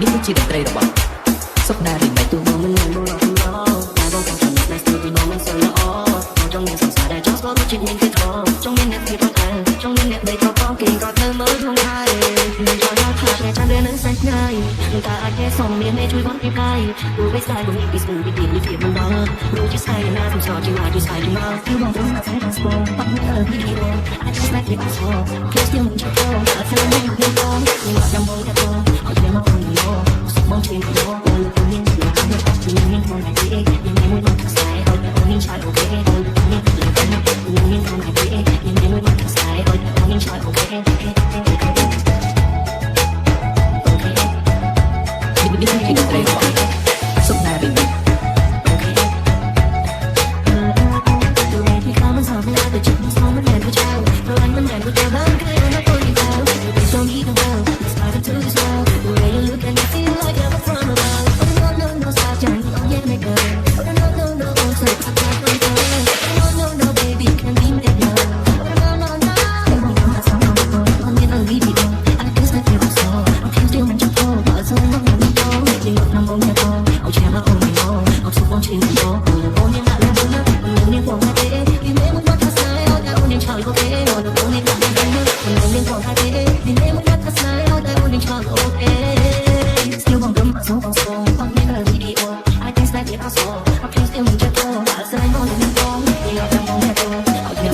នេះជាតន្ត្រីរបស់សុខណារីម៉េច ទូមកមិននឹងមកដល់ឡោតែបងចង់តែស្ទូឌីអូមិនសិនល្អចង់មានសង្សារតែចង់ស្គាល់រូបជាតិមានគេថោចង់មានអ្នកទីផងដែរចង់មានអ្នកដេកថោគេក៏ធ្វើមើលក្នុងហើយមិនចង់ដល់ថាតែចាំរៀននឹងសាច់ថ្ងៃតែអាចគេសុំមានអ្នកជួយបងពីកាយព្រោះវាស្ដាយបងពីស្ទូឌីអូពីភាពមិនដល់รู้ជាស្អីណាខ្ញុំសោះជាណាជាស្អីជាមកគឺបងព្រមតែស្គាល់ស្គាល់បាត់មើលពីអូអាចស្ដាយពីបាសោគេស្ទៀមមិនចង់ទៅតែស្គាល់មិនខ្ញុំបងខ្ញុំចាំបងតែបងអត់ទេមកមិនឡោបងជិះទៅបងមានជាអានតែមានคนไหนที่ยังไม่มาทักสายเอาแต่คนนี้ชายโอเคเอาแต่คนนี้ยังมีคนไหนที่ยังไม่มาทักสายเอาแต่คนนี้ชายโอเคនេះជាតន្ត្រីរបស់សុខណារីម៉េច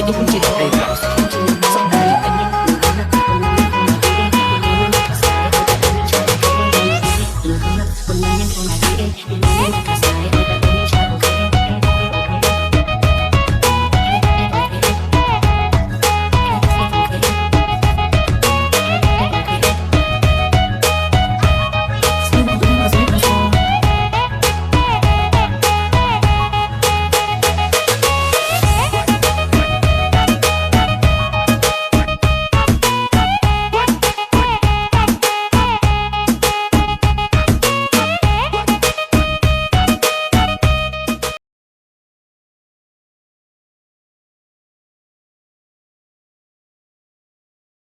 Ini pun cinta